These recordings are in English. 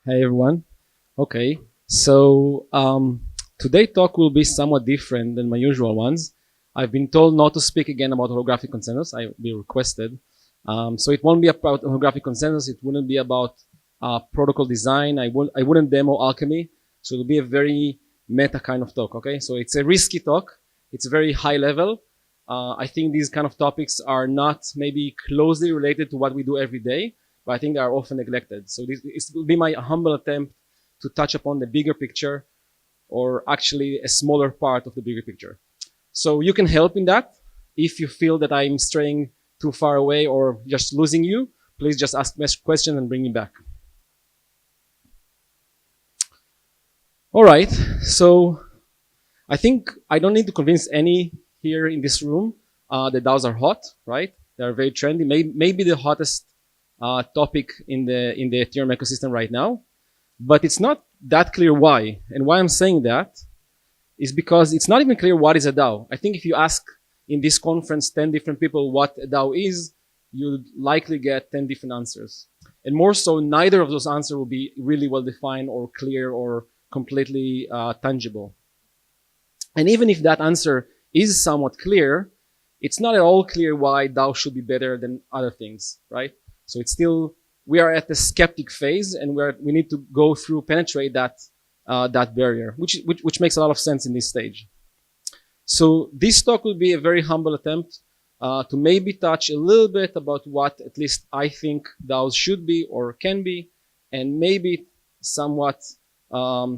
Hey everyone. Okay, so today's talk will be somewhat different than my usual ones. I've been told not to speak again about holographic consensus. I be requested. So it won't be about holographic consensus. It wouldn't be about protocol design. I wouldn't demo alchemy. So it'll be a very meta kind of talk. Okay, so it's a risky talk. It's very high level. I think these kind of topics are not maybe closely related to what we do every day, but I think they are often neglected. So this will be my humble attempt to touch upon the bigger picture, or actually a smaller part of the bigger picture. So you can help in that. If you feel that I'm straying too far away or just losing you, please just ask me questions and bring me back. All right, so I think I don't need to convince any here in this room that DAOs are hot, right? They're very trendy, maybe the hottest topic in the Ethereum ecosystem right now. But it's not that clear why. And why I'm saying that is because it's not even clear what is a DAO. I think if you ask in this conference 10 different people what a DAO is, you'll likely get 10 different answers. And more so, neither of those answers will be really well defined or clear or completely tangible. And even if that answer is somewhat clear, it's not at all clear why DAO should be better than other things, right? So it's still, we are at the skeptic phase, and we need to go through, penetrate that barrier, which makes a lot of sense in this stage. So this talk will be a very humble attempt to maybe touch a little bit about what at least I think DAOs should be or can be, and maybe somewhat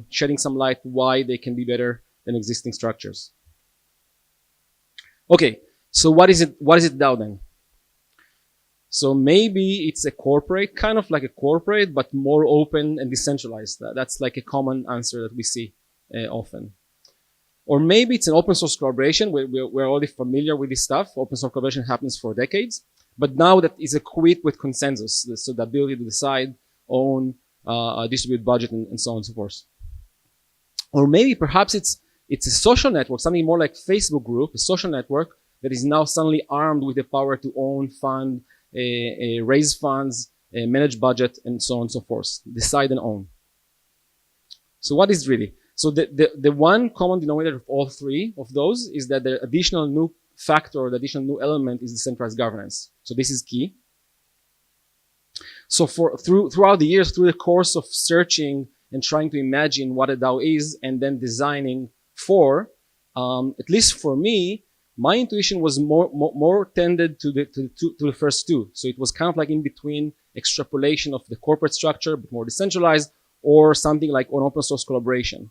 shedding some light why they can be better than existing structures. Okay, so what is it DAO then? So maybe it's a corporate, kind of like a corporate, but more open and decentralized. That's like a common answer that we see often. Or maybe it's an open source collaboration. We're already familiar with this stuff. Open source collaboration happens for decades, but now that is equipped with consensus. So the ability to decide, own, distribute budget, and so on and so forth. Or maybe perhaps it's a social network, something more like Facebook group, a social network that is now suddenly armed with the power to own, fund, raise funds, manage budget, and so on and so forth. Decide and own. So what is really? So the one common denominator of all three of those is that the additional new factor, the additional new element is decentralized governance. So this is key. So throughout the years, through the course of searching and trying to imagine what a DAO is and then designing for, at least for me, my intuition was more tended to the first two. So it was kind of like in between extrapolation of the corporate structure, but more decentralized, or something like an open source collaboration.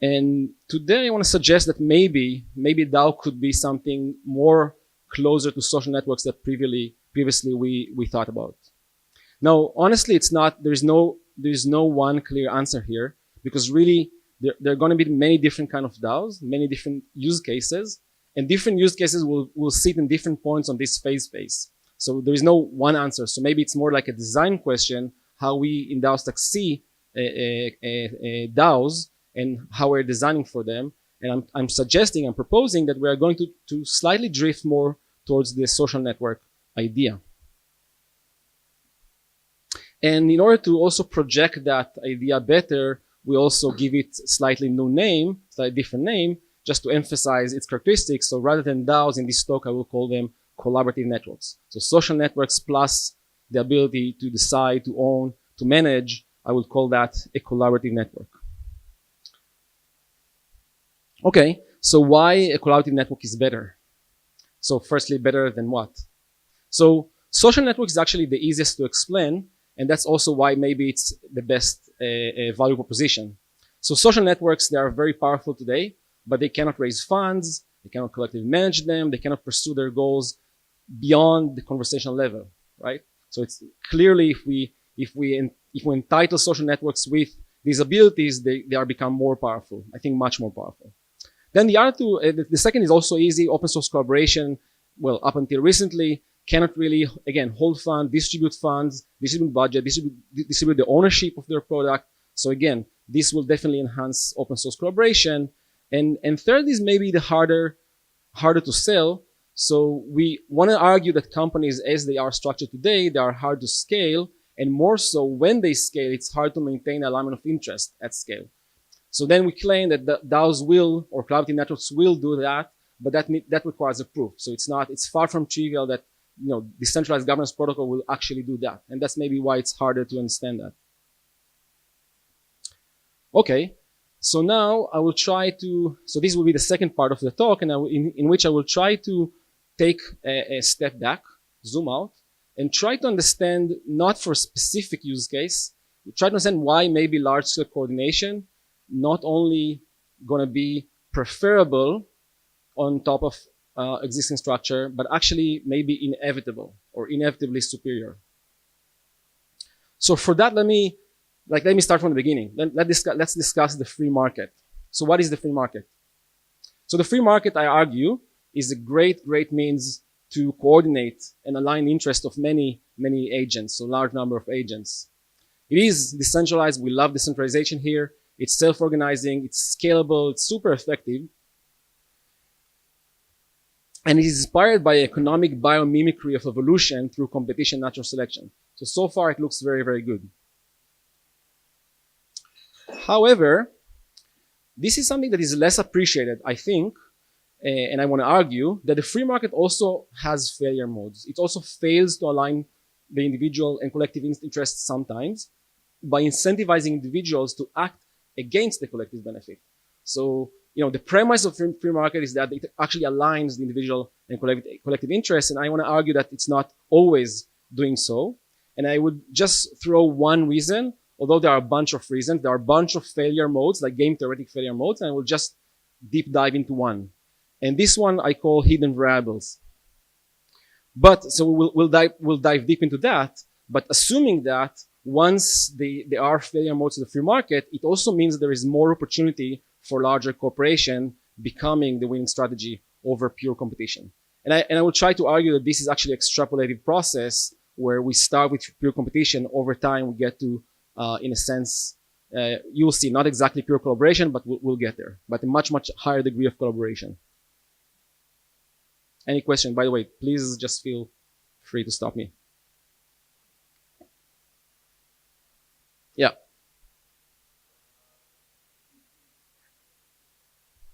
And today I want to suggest that maybe DAO could be something more closer to social networks that previously we thought about. Now, honestly, it's not. There's no one clear answer here, because really there are going to be many different kind of DAOs, many different use cases. And different use cases will sit in different points on this phase space. So there is no one answer. So maybe it's more like a design question, how we in DAOstack see DAOs and how we're designing for them. And I'm proposing that we are going to slightly drift more towards the social network idea. And in order to also project that idea better, we also give it slightly different name, just to emphasize its characteristics. So rather than DAOs in this talk, I will call them collaborative networks. So social networks plus the ability to decide, to own, to manage, I would call that a collaborative network. Okay, so why a collaborative network is better? So firstly, better than what? So social network is actually the easiest to explain, and that's also why maybe it's the best value proposition. So social networks, they are very powerful today, but they cannot raise funds, they cannot collectively manage them, they cannot pursue their goals beyond the conversational level, right? So it's clearly if we entitle social networks with these abilities, they are become more powerful. I think much more powerful. Then the other two, the second is also easy. Open source collaboration, well, up until recently, cannot really, again, hold funds, distribute funds, distribute budget, distribute the ownership of their product. So again, this will definitely enhance open source collaboration. And third is maybe the harder to sell. So we want to argue that companies, as they are structured today, they are hard to scale, And more so, when they scale, it's hard to maintain alignment of interest at scale. So then we claim that the DAOs will, or collaborative networks will do that, but that requires a proof. So it's far from trivial that, decentralized governance protocol will actually do that. And that's maybe why it's harder to understand that. Okay, so now I will try to, so this will be the second part of the talk, and in which I will try to take a step back, zoom out, and try to understand, not for a specific use case, try to understand why maybe large-scale coordination not only going to be preferable on top of existing structure, but actually maybe inevitable or inevitably superior. So for that, let me start from the beginning. Let's discuss the free market. So what is the free market? So the free market, I argue, is a great means to coordinate and align the interest of many agents, so large number of agents. It is decentralized. We love decentralization here. It's self-organizing. It's scalable. It's super effective. And it is inspired by economic biomimicry of evolution through competition, natural selection. So far, it looks very good. However, this is something that is less appreciated, I think, and I want to argue that the free market also has failure modes. It also fails to align the individual and collective interests sometimes by incentivizing individuals to act against the collective benefit. So, the premise of free market is that it actually aligns the individual and collective interests, and I want to argue that it's not always doing so. And I would just throw one reason, although there are a bunch of reasons. There are a bunch of failure modes, like game theoretic failure modes, and I will just deep dive into one. And this one I call hidden variables. But, so we'll dive deep into that, but assuming that once there are failure modes to the free market, it also means there is more opportunity for larger corporation becoming the winning strategy over pure competition. And I will try to argue that this is actually an extrapolated process where we start with pure competition. Over time, we get to, in a sense, you'll see, not exactly pure collaboration, but we'll get there, but a much higher degree of collaboration. Any question? By the way, please just feel free to stop me. Yeah.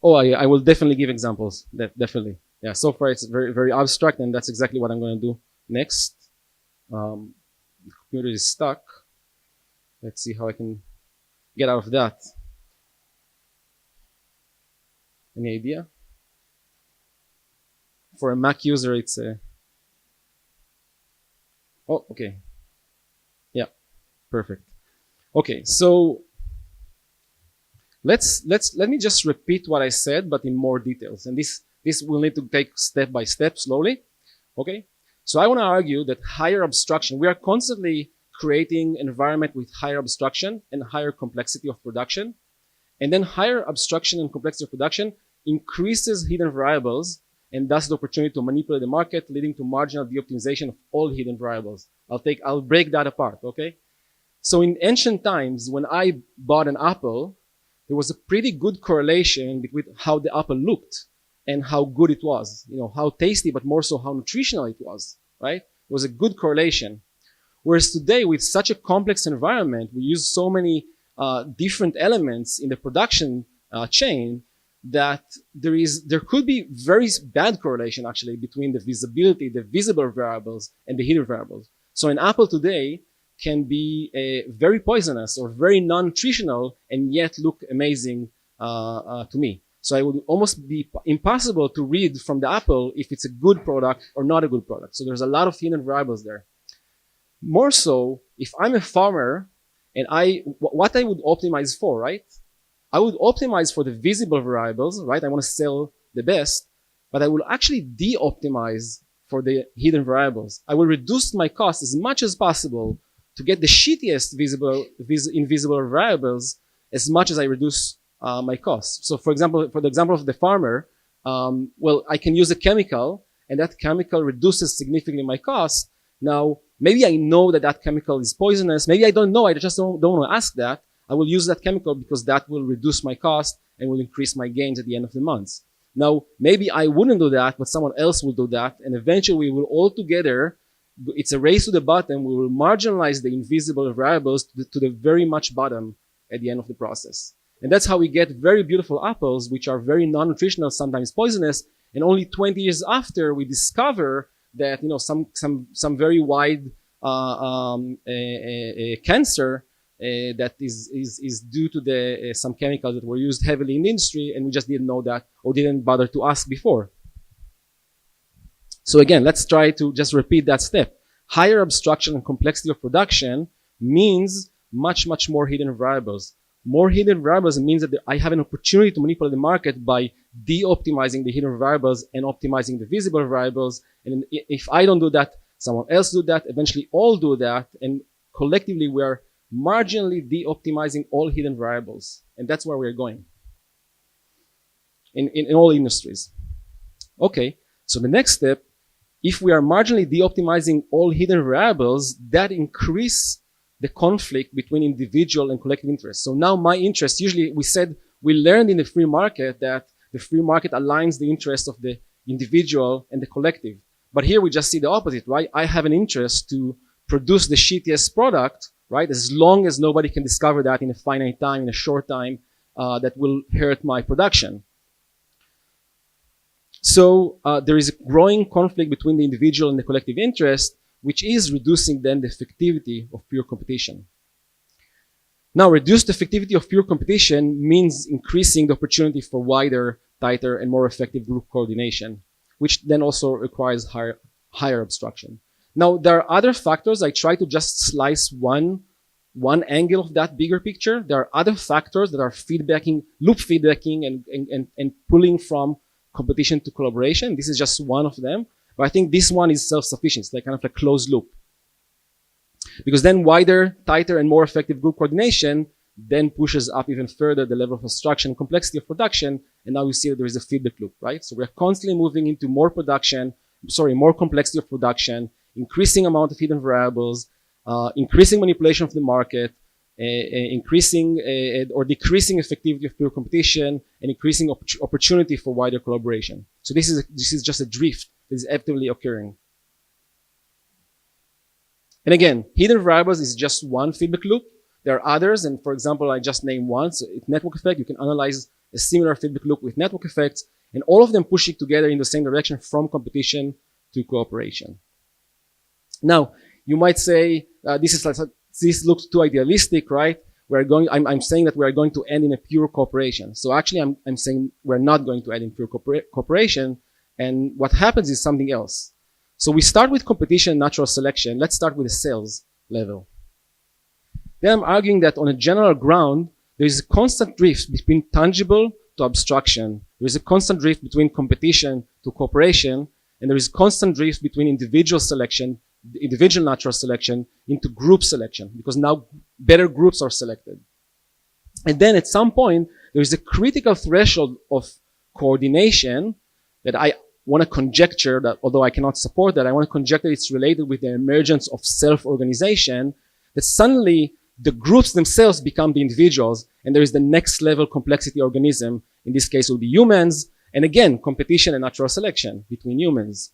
Oh, I will definitely give examples. Definitely. Yeah, so far it's very abstract, and that's exactly what I'm going to do next. The computer is stuck. Let's see how I can get out of that. Any idea? For a Mac user, it's a... Oh, okay. Yeah, perfect. Okay, so let me just repeat what I said, but in more details. And this will need to take step by step, slowly. Okay? So I want to argue that higher abstraction, we are constantly creating an environment with higher abstraction and higher complexity of production. And then higher abstraction and complexity of production increases hidden variables, and thus the opportunity to manipulate the market, leading to marginal de-optimization of all hidden variables. I'll break that apart, okay? So in ancient times, when I bought an apple, there was a pretty good correlation between how the apple looked and how good it was. How tasty, but more so how nutritional it was, right? It was a good correlation. Whereas today, with such a complex environment, we use so many different elements in the production chain that there could be very bad correlation, actually, between the visible variables and the hidden variables. So an apple today can be very poisonous or very non-nutritional and yet look amazing to me. So it would almost be impossible to read from the apple if it's a good product or not a good product. So there's a lot of hidden variables there. More so, if I'm a farmer and what I would optimize for, right? I would optimize for the visible variables, right? I want to sell the best, but I will actually de-optimize for the hidden variables. I will reduce my cost as much as possible to get the shittiest invisible variables as much as I reduce my costs. So for example, for the example of the farmer, well, I can use a chemical, and that chemical reduces significantly my cost. Now, maybe I know that chemical is poisonous. Maybe I don't know. I just don't want to ask that. I will use that chemical because that will reduce my cost and will increase my gains at the end of the month. Now, maybe I wouldn't do that, but someone else will do that. And eventually we will all together it's a race to the bottom. We will marginalize the invisible variables to the very much bottom at the end of the process. And that's how we get very beautiful apples, which are very non-nutritional, sometimes poisonous. And only 20 years after, we discover that, you know, some very wide cancer that is due to the some chemicals that were used heavily in the industry, and we just didn't know that or didn't bother to ask before. So again, let's try to just repeat that step. Higher abstraction and complexity of production means much more hidden variables. More hidden variables means that I have an opportunity to manipulate the market by de-optimizing the hidden variables and optimizing the visible variables. And if I don't do that, someone else do that, eventually all do that, and collectively we are marginally de-optimizing all hidden variables. And that's where we're going in all industries. Okay, so the next step, if we are marginally de-optimizing all hidden variables, that increase the conflict between individual and collective interests. So now my interest, usually we learned in the free market that the free market aligns the interests of the individual and the collective. But here we just see the opposite, right? I have an interest to produce the shittiest product, right? As long as nobody can discover that in a finite time, in a short time, that will hurt my production. So there is a growing conflict between the individual and the collective interest, which is reducing then the effectivity of pure competition. Now, reduced effectivity of pure competition means increasing the opportunity for wider, tighter, and more effective group coordination, which then also requires higher abstraction. Now, there are other factors. I try to just slice one angle of that bigger picture. There are other factors that are loop feedbacking and pulling from competition to collaboration. This is just one of them. But I think this one is self-sufficient. It's like kind of a closed loop. Because then wider, tighter, and more effective group coordination then pushes up even further the level of abstraction and complexity of production. And now you see that there is a feedback loop, right? So we're constantly moving into more complexity of production, increasing amount of hidden variables, increasing manipulation of the market, increasing or decreasing effectivity of pure competition, and increasing opportunity for wider collaboration. So this is just a drift that is actively occurring. And again, hidden variables is just one feedback loop. There are others, and for example, I just named one. So network effect, you can analyze a similar feedback loop with network effects, and all of them pushing together in the same direction from competition to cooperation. Now, you might say, this looks too idealistic, right? I'm saying that we are going to end in a pure cooperation. So actually, I'm saying we're not going to end in pure cooperation. And what happens is something else. So we start with competition and natural selection. Let's start with the sales level. Then I'm arguing that on a general ground, there is a constant drift between tangible to abstraction. There is a constant drift between competition to cooperation. And there is a constant drift between individual selection, individual natural selection, into group selection, because now better groups are selected. And then at some point, there is a critical threshold of coordination that I want to conjecture that, although I cannot support that, I want to conjecture it's related with the emergence of self-organization, that suddenly the groups themselves become the individuals, and there is the next level complexity organism. In this case, it will be humans, and again, competition and natural selection between humans.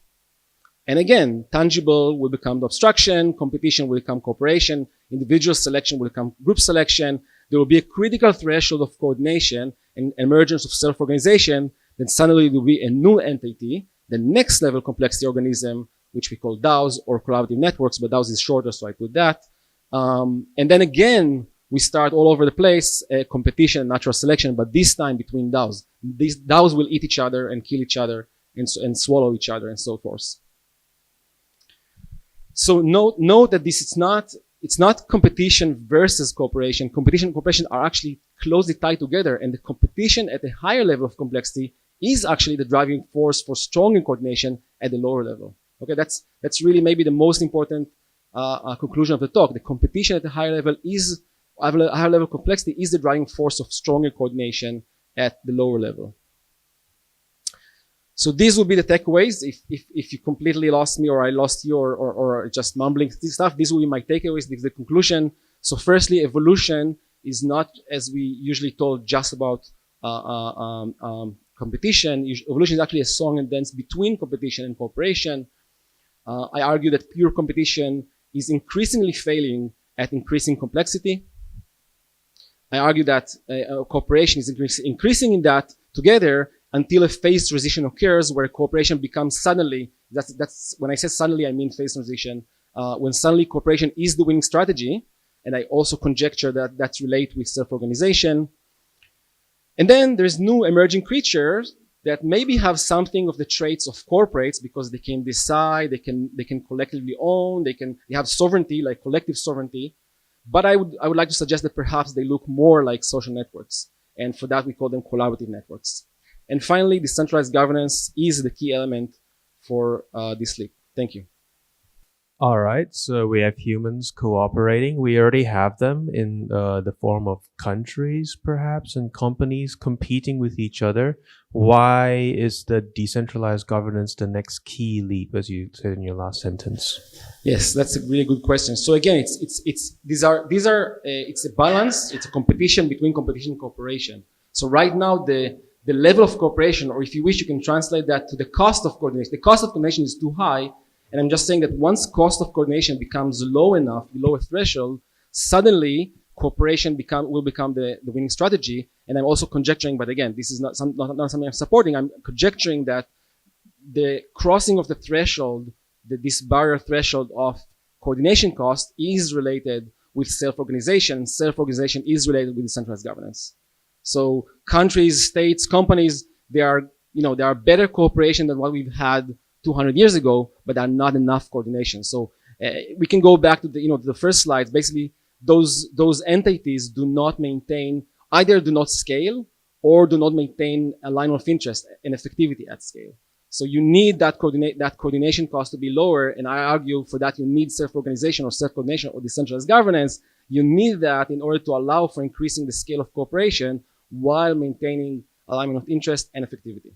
And again, tangible will become the abstraction, competition will become cooperation, individual selection will become group selection. There will be a critical threshold of coordination and emergence of self-organization. Then suddenly there will be a new entity, the next level complexity organism, which we call DAOs or collaborative networks, but DAOs is shorter, so I put that. And then again, we start all over the place, competition and natural selection, but this time between DAOs. These DAOs will eat each other and kill each other and swallow each other and so forth. So note that it's not competition versus cooperation. Competition and cooperation are actually closely tied together, and the competition at a higher level of complexity is actually the driving force for stronger coordination at the lower level. Okay, that's really maybe the most important conclusion of the talk. The competition at a higher level complexity is the driving force of stronger coordination at the lower level. So these will be the takeaways. If you completely lost me or I lost you or just mumbling stuff, these will be my takeaways. This is the conclusion. So firstly, evolution is not, as we usually told, just about competition. Evolution is actually a song and dance between competition and cooperation. I argue that pure competition is increasingly failing at increasing complexity. I argue that cooperation is increasing in that together until a phase transition occurs where cooperation becomes suddenly, that's when I say suddenly, I mean phase transition, when suddenly cooperation is the winning strategy. And I also conjecture that that's related with self-organization. And then there's new emerging creatures that maybe have something of the traits of corporates because they can decide, they can collectively own, they have sovereignty, like collective sovereignty. But I would like to suggest that perhaps they look more like social networks. And for that, we call them collaborative networks. And finally, decentralized governance is the key element for this leap. Thank you. All right, so we have humans cooperating. We already have them in the form of countries, perhaps, and companies competing with each other. Why is the decentralized governance the next key leap, as you said in your last sentence? Yes, that's a really good question. So again, it's a balance. It's a competition between competition and cooperation. So right now, the level of cooperation, or if you wish, you can translate that to the cost of coordination. The cost of coordination is too high. And I'm just saying that once cost of coordination becomes low enough, below a threshold, suddenly cooperation will become the winning strategy. And I'm also conjecturing, but again, this is not something I'm supporting. I'm conjecturing that the crossing of the threshold, this barrier threshold of coordination cost is related with self-organization. Self-organization is related with decentralized governance. So countries, states, companies, they are better cooperation than what we've had 200 years ago, but are not enough coordination. So we can go back to the first slides. Basically, those entities do not maintain, either do not scale or do not maintain alignment of interest and effectivity at scale. So you need that coordination cost to be lower. And I argue for that you need self-organization or self-coordination or decentralized governance. You need that in order to allow for increasing the scale of cooperation while maintaining alignment of interest and effectivity.